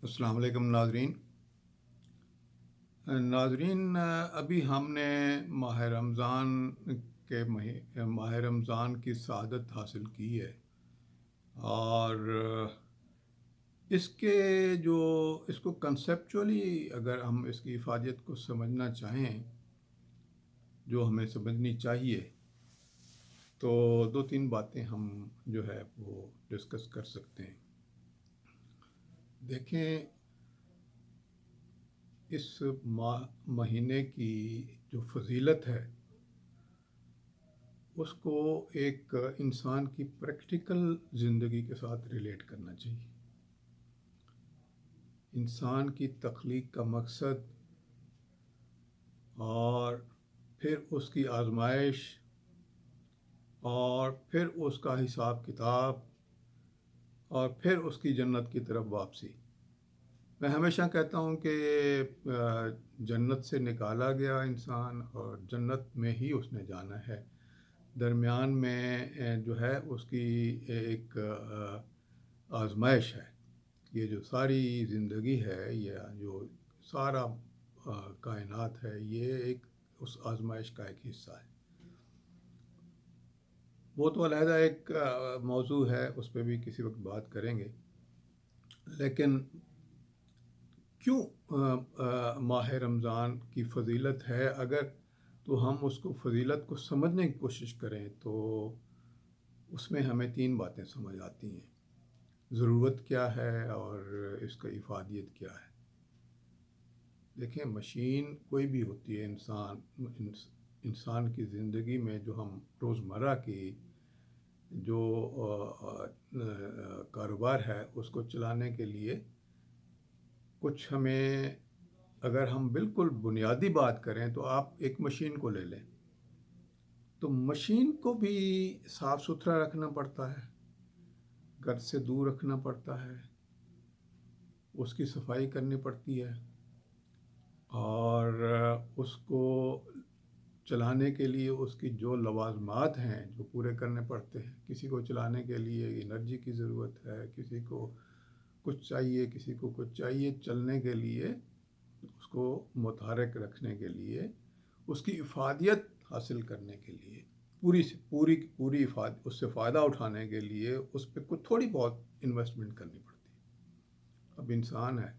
السلام علیکم ناظرین۔ ناظرین، ابھی ہم نے ماہ رمضان ماہ رمضان کی سعادت حاصل کی ہے، اور اس کے جو اس کو کنسیپچولی اگر ہم اس کی افادیت کو سمجھنا چاہیں، جو ہمیں سمجھنی چاہیے، تو دو تین باتیں ہم جو ہے وہ ڈسکس کر سکتے ہیں۔ دیکھیں، اس مہینے کی جو فضیلت ہے، اس کو ایک انسان کی پریکٹیکل زندگی کے ساتھ ریلیٹ کرنا چاہیے۔ انسان کی تخلیق کا مقصد، اور پھر اس کی آزمائش، اور پھر اس کا حساب کتاب، اور پھر اس کی جنت کی طرف واپسی۔ میں ہمیشہ کہتا ہوں کہ جنت سے نکالا گیا انسان، اور جنت میں ہی اس نے جانا ہے۔ درمیان میں جو ہے اس کی ایک آزمائش ہے۔ یہ جو ساری زندگی ہے، یا جو سارا کائنات ہے، یہ ایک اس آزمائش کا ایک حصہ ہے۔ وہ تو علیحدہ ایک موضوع ہے، اس پہ بھی کسی وقت بات کریں گے۔ لیکن کیوں ماہ رمضان کی فضیلت ہے؟ اگر تو ہم اس کو فضیلت کو سمجھنے کی کوشش کریں تو اس میں ہمیں تین باتیں سمجھ آتی ہیں۔ ضرورت کیا ہے، اور اس کا افادیت کیا ہے۔ دیکھیں، مشین کوئی بھی ہوتی ہے، انسان کی زندگی میں جو ہم روزمرہ کی جو کاروبار ہے، اس کو چلانے کے لیے کچھ ہمیں، اگر ہم بالکل بنیادی بات کریں تو آپ ایک مشین کو لے لیں، تو مشین کو بھی صاف ستھرا رکھنا پڑتا ہے، گھر سے دور رکھنا پڑتا ہے، اس کی صفائی کرنی پڑتی ہے، اور اس کو چلانے کے لیے اس کی جو لوازمات ہیں جو پورے کرنے پڑتے ہیں۔ کسی کو چلانے کے لیے انرجی کی ضرورت ہے، کسی کو کچھ چاہیے، کسی کو کچھ چاہیے۔ چلنے کے لیے، اس کو متحرک رکھنے کے لیے، اس کی افادیت حاصل کرنے کے لیے، پوری سے پوری اس سے فائدہ اٹھانے کے لیے اس پہ کچھ تھوڑی بہت انویسٹمنٹ کرنی پڑتی ہے۔ اب انسان ہے،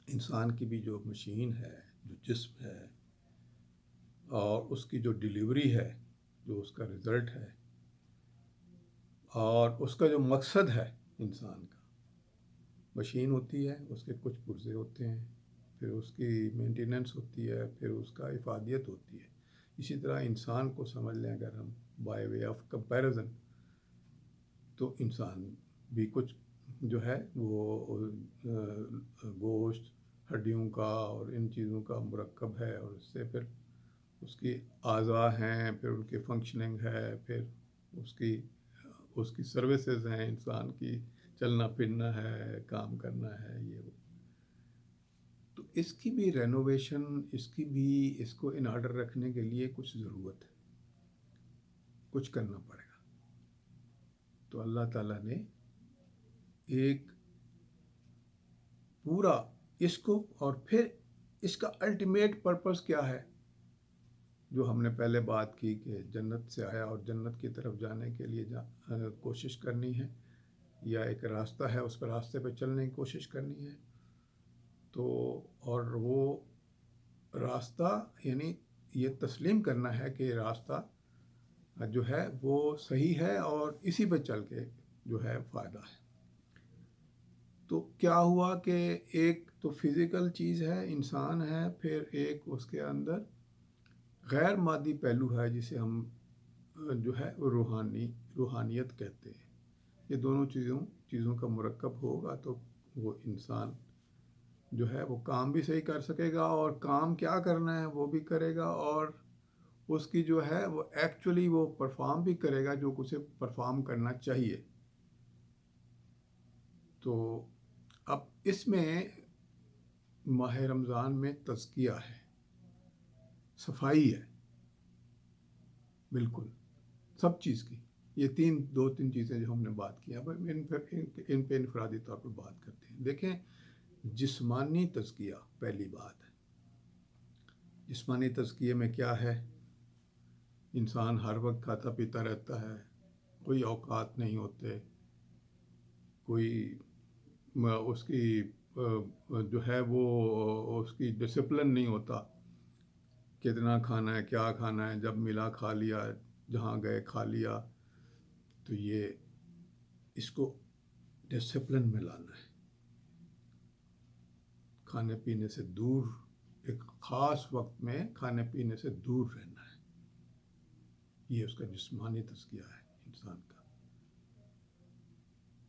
انسان کی بھی جو مشین ہے، جو جسم ہے، اور اس کی جو ڈیلیوری ہے، جو اس کا رزلٹ ہے، اور اس کا جو مقصد ہے انسان کا۔ مشین ہوتی ہے، اس کے کچھ پرزے ہوتے ہیں، پھر اس کی مینٹیننس ہوتی ہے، پھر اس کا افادیت ہوتی ہے۔ اسی طرح انسان کو سمجھ لیں اگر ہم بائی وے آف کمپیریزن، تو انسان بھی کچھ جو ہے وہ گوشت، ہڈیوں کا اور ان چیزوں کا مرکب ہے، اور اس سے پھر اس کی اعضاء ہیں، پھر ان کی فنکشننگ ہے، پھر اس کی سروسز ہیں، انسان کی چلنا پھرنا ہے، کام کرنا ہے، یہ وہ۔ تو اس کی بھی رینوویشن، اس کو ان آرڈر رکھنے کے لیے کچھ ضرورت ہے، کچھ کرنا پڑے گا۔ تو اللہ تعالیٰ نے ایک پورا اس کو، اور پھر اس کا الٹیمیٹ پرپس کیا ہے، جو ہم نے پہلے بات کی کہ جنت سے آیا اور جنت کی طرف جانے کے لیے کوشش کرنی ہے، یا ایک راستہ ہے، اس پر راستے پہ چلنے کی کوشش کرنی ہے۔ تو اور وہ راستہ، یعنی یہ تسلیم کرنا ہے کہ راستہ جو ہے وہ صحیح ہے، اور اسی پہ چل کے جو ہے فائدہ ہے۔ تو کیا ہوا کہ ایک تو فزیکل چیز ہے، انسان ہے، پھر ایک اس کے اندر غیر مادی پہلو ہے، جسے ہم جو ہے روحانیت کہتے ہیں۔ یہ دونوں چیزوں کا مرکب ہوگا تو وہ انسان جو ہے وہ کام بھی صحیح کر سکے گا، اور کام کیا کرنا ہے وہ بھی کرے گا، اور اس کی جو ہے وہ ایکچولی وہ پرفارم بھی کرے گا جو اسے پرفارم کرنا چاہیے۔ تو اب اس میں ماہ رمضان میں تزکیہ ہے، صفائی ہے، بالکل سب چیز کی۔ یہ دو تین چیزیں جو ہم نے بات کی، اب ان پہ انفرادی طور پر بات کرتے ہیں۔ دیکھیں، جسمانی تزکیہ پہلی بات ہے۔ جسمانی تزکیے میں کیا ہے؟ انسان ہر وقت کھاتا پیتا رہتا ہے، کوئی اوقات نہیں ہوتے، کوئی اس کی جو ہے وہ اس کی ڈسپلن نہیں ہوتا، کتنا کھانا ہے، کیا کھانا ہے، جب ملا کھا لیا، جہاں گئے کھا لیا۔ تو یہ اس کو ڈسپلن میں لانا ہے، کھانے پینے سے دور، ایک خاص وقت میں کھانے پینے سے دور رہنا ہے۔ یہ اس کا جسمانی تزکیہ ہے انسان کا۔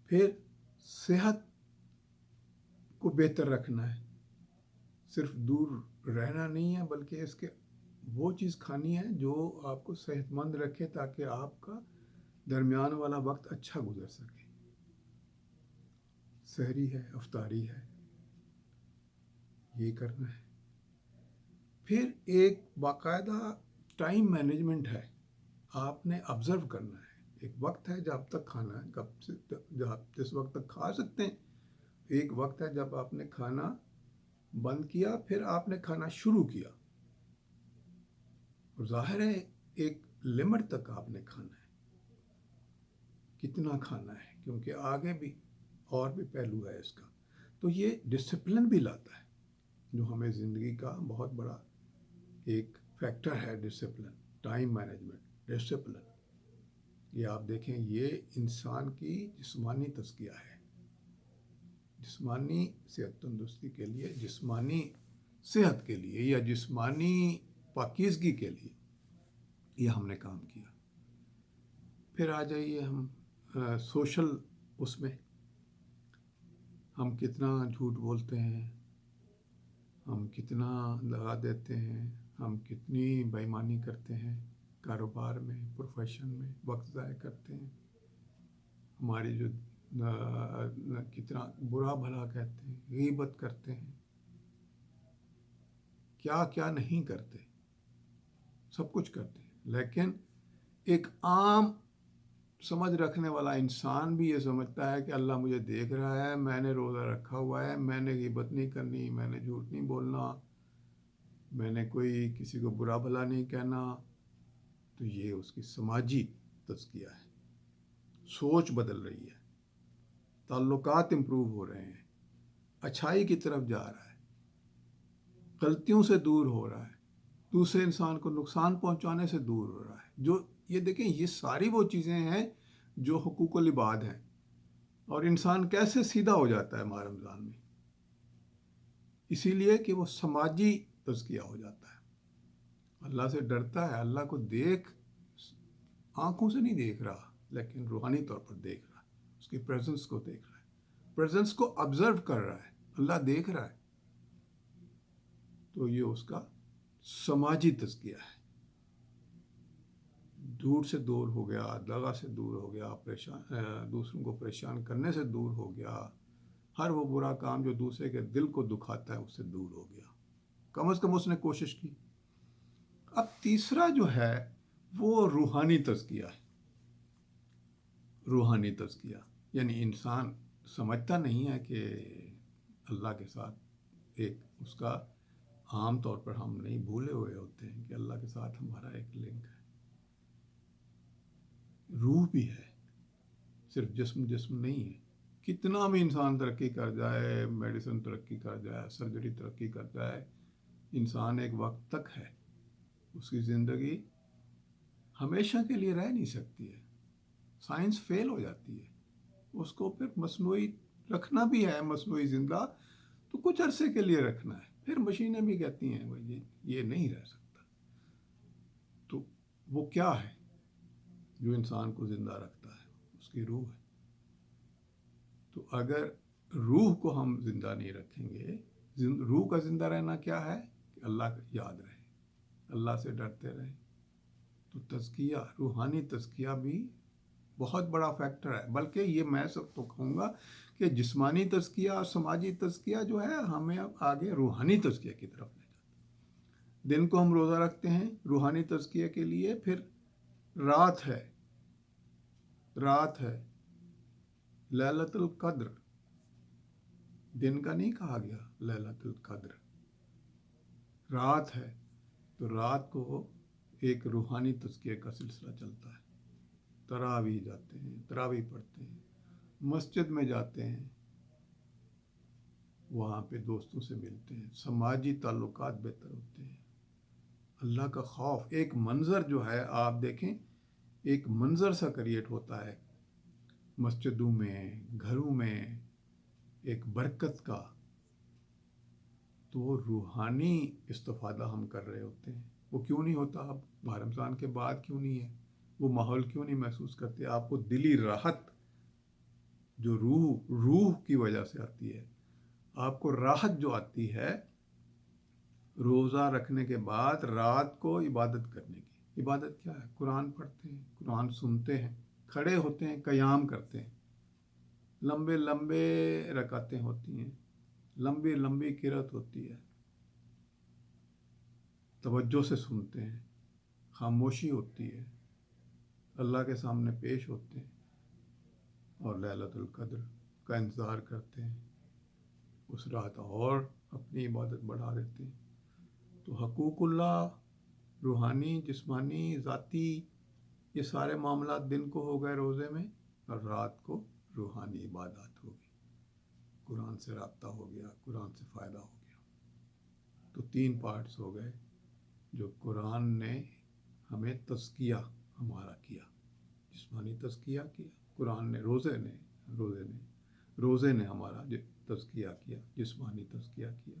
پھر صحت کو بہتر رکھنا ہے، صرف دور رہنا نہیں ہے، بلکہ اس کے وہ چیز کھانی ہے جو آپ کو صحت مند رکھے، تاکہ آپ کا درمیان والا وقت اچھا گزر سکے۔ سحری ہے، افطاری ہے، یہ کرنا ہے۔ پھر ایک باقاعدہ ٹائم مینجمنٹ ہے، آپ نے آبزرو کرنا ہے۔ ایک وقت ہے جب تک کھانا ہے، جس وقت تک کھا سکتے ہیں۔ ایک وقت ہے جب آپ نے کھانا بند کیا، پھر آپ نے کھانا شروع کیا، اور ظاہر ہے ایک لمٹ تک آپ نے کھانا ہے۔ کتنا کھانا ہے، کیونکہ آگے بھی اور بھی پہلو ہے اس کا۔ تو یہ ڈسپلن بھی لاتا ہے، جو ہمیں زندگی کا بہت بڑا ایک فیکٹر ہے۔ ڈسپلن، ٹائم مینجمنٹ، ڈسپلن، یہ آپ دیکھیں، یہ انسان کی جسمانی تزکیہ ہے۔ جسمانی صحت تندرستی کے لیے، جسمانی صحت کے لیے، یا جسمانی پاکیزگی کے لیے یہ ہم نے کام کیا۔ پھر آ جائیے ہم سوشل، اس میں ہم کتنا جھوٹ بولتے ہیں، ہم کتنا لگا دیتے ہیں، ہم کتنی بے ایمانی کرتے ہیں، کاروبار میں، پروفیشن میں وقت ضائع کرتے ہیں، ہماری جو کتنا برا بھلا کہتے ہیں، غیبت کرتے ہیں، کیا کیا نہیں کرتے، سب کچھ کرتے ہیں۔ لیکن ایک عام سمجھ رکھنے والا انسان بھی یہ سمجھتا ہے کہ اللہ مجھے دیکھ رہا ہے، میں نے روزہ رکھا ہوا ہے، میں نے غیبت نہیں کرنی، میں نے جھوٹ نہیں بولنا، میں نے کوئی کسی کو برا بھلا نہیں کہنا۔ تو یہ اس کی سماجی تزکیہ ہے۔ سوچ بدل رہی ہے، تعلقات امپروو ہو رہے ہیں، اچھائی کی طرف جا رہا ہے، غلطیوں سے دور ہو رہا ہے، دوسرے انسان کو نقصان پہنچانے سے دور ہو رہا ہے۔ جو یہ دیکھیں، یہ ساری وہ چیزیں ہیں جو حقوق العباد ہیں۔ اور انسان کیسے سیدھا ہو جاتا ہے ماہ رمضان میں؟ اسی لیے کہ وہ سماجی تزکیہ ہو جاتا ہے، اللہ سے ڈرتا ہے، اللہ کو آنکھوں سے نہیں دیکھ رہا، لیکن روحانی طور پر دیکھ رہا ہے، اس کی پریزنس کو دیکھ رہا ہے، پریزنس کو آبزرو کر رہا ہے، اللہ دیکھ رہا ہے۔ تو یہ اس کا سماجی تزکیہ ہے۔ دور سے دور ہو گیا، دغا سے دور ہو گیا، دوسروں کو پریشان کرنے سے دور ہو گیا، ہر وہ برا کام جو دوسرے کے دل کو دکھاتا ہے اس سے دور ہو گیا، کم از کم اس نے کوشش کی۔ اب تیسرا جو ہے وہ روحانی تزکیہ ہے۔ روحانی تزکیہ یعنی انسان سمجھتا نہیں ہے کہ اللہ کے ساتھ ایک اس کا، عام طور پر ہم نہیں بھولے ہوئے ہوتے ہیں کہ اللہ کے ساتھ ہمارا ایک لنک ہے، روح بھی ہے، صرف جسم نہیں ہے۔ کتنا بھی انسان ترقی کر جائے، میڈیسن ترقی کر جائے، سرجری ترقی کر جائے، انسان ایک وقت تک ہے، اس کی زندگی ہمیشہ کے لیے رہ نہیں سکتی ہے، سائنس فیل ہو جاتی ہے۔ اس کو پھر مصنوعی رکھنا بھی ہے، مصنوعی زندہ تو کچھ عرصے کے لیے رکھنا ہے، پھر مشینیں بھی کہتی ہیں بھائی یہ نہیں رہ سکتا۔ تو وہ کیا ہے جو انسان کو زندہ رکھتا ہے؟ اس کی روح ہے۔ تو اگر روح کو ہم زندہ نہیں رکھیں گے، روح کا زندہ رہنا کیا ہے؟ کہ اللہ کا یاد رہے، اللہ سے ڈرتے رہے۔ تو تزکیہ، روحانی تزکیہ بھی بہت بڑا فیکٹر ہے۔ بلکہ یہ میں سب تو کہوں گا کہ جسمانی تزکیہ اور سماجی تزکیہ جو ہے ہمیں اب آگے روحانی تزکیہ کی طرف لے جاتا ہے۔ دن کو ہم روزہ رکھتے ہیں روحانی تزکیہ کے لیے، پھر رات ہے لیلۃ القدر، دن کا نہیں کہا گیا لیلۃ القدر، رات ہے، تو رات کو ایک روحانی تزکیے کا سلسلہ چلتا ہے۔ تراویح جاتے ہیں، تراویح پڑھتے ہیں، مسجد میں جاتے ہیں، وہاں پہ دوستوں سے ملتے ہیں، سماجی تعلقات بہتر ہوتے ہیں، اللہ کا خوف، ایک منظر جو ہے آپ دیکھیں، ایک منظر سا کریٹ ہوتا ہے مسجدوں میں، گھروں میں، ایک برکت کا، تو وہ روحانی استفادہ ہم کر رہے ہوتے ہیں۔ وہ کیوں نہیں ہوتا؟ اب ماہ رمضان کے بعد کیوں نہیں ہے؟ وہ ماحول کیوں نہیں محسوس کرتے؟ آپ کو دلی راحت جو روح کی وجہ سے آتی ہے، آپ کو راحت جو آتی ہے روزہ رکھنے کے بعد رات کو عبادت کرنے کی۔ عبادت کیا ہے؟ قرآن پڑھتے ہیں، قرآن سنتے ہیں، کھڑے ہوتے ہیں، قیام کرتے ہیں، لمبے لمبے رکعتیں ہوتی ہیں، لمبی لمبی قرات ہوتی ہے، توجہ سے سنتے ہیں، خاموشی ہوتی ہے، اللہ کے سامنے پیش ہوتے ہیں اور لیلۃ القدر کا انتظار کرتے ہیں۔ اس رات اور اپنی عبادت بڑھا دیتے ہیں۔ تو حقوق اللہ، روحانی، جسمانی، ذاتی، یہ سارے معاملات دن کو ہو گئے روزے میں، اور رات کو روحانی عبادات ہوگی، قرآن سے رابطہ ہو گیا، قرآن سے فائدہ ہو گیا۔ تو 3 پارٹس ہو گئے جو قرآن نے ہمیں تزکیہ ہمارا کیا، جسمانی تزکیہ کیا، قرآن نے روزے نے ہمارا تزکیہ کیا، جسمانی تزکیہ کیا۔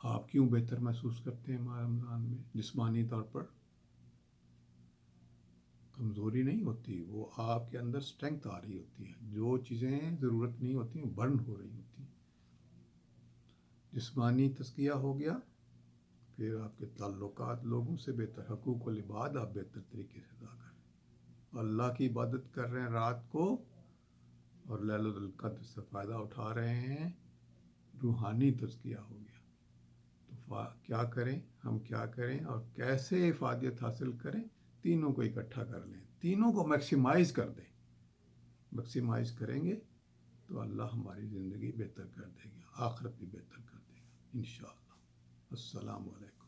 آپ کیوں بہتر محسوس کرتے ہیں ماہ رمضان میں؟ جسمانی طور پر کمزوری نہیں ہوتی، وہ آپ کے اندر اسٹرینگتھ آ رہی ہوتی ہے، جو چیزیں ضرورت نہیں ہوتی وہ برن ہو رہی ہوتی ہیں۔ جسمانی تزکیہ ہو گیا، پھر آپ کے تعلقات لوگوں سے بہتر، حقوق العباد آپ بہتر طریقے سے ادا کر رہے ہیں، اللہ کی عبادت کر رہے ہیں رات کو، اور لیلۃ القدر سے فائدہ اٹھا رہے ہیں، روحانی تزکیہ ہو گیا۔ تو کیا کریں ہم، کیا کریں اور کیسے افادیت حاصل کریں؟ تینوں کو اکٹھا کر لیں، تینوں کو میکسیمائز کر دیں۔ میکسیمائز کریں گے تو اللہ ہماری زندگی بہتر کر دے گا، آخرت بھی بہتر کر دے گا انشاءاللہ۔ السلام علیکم۔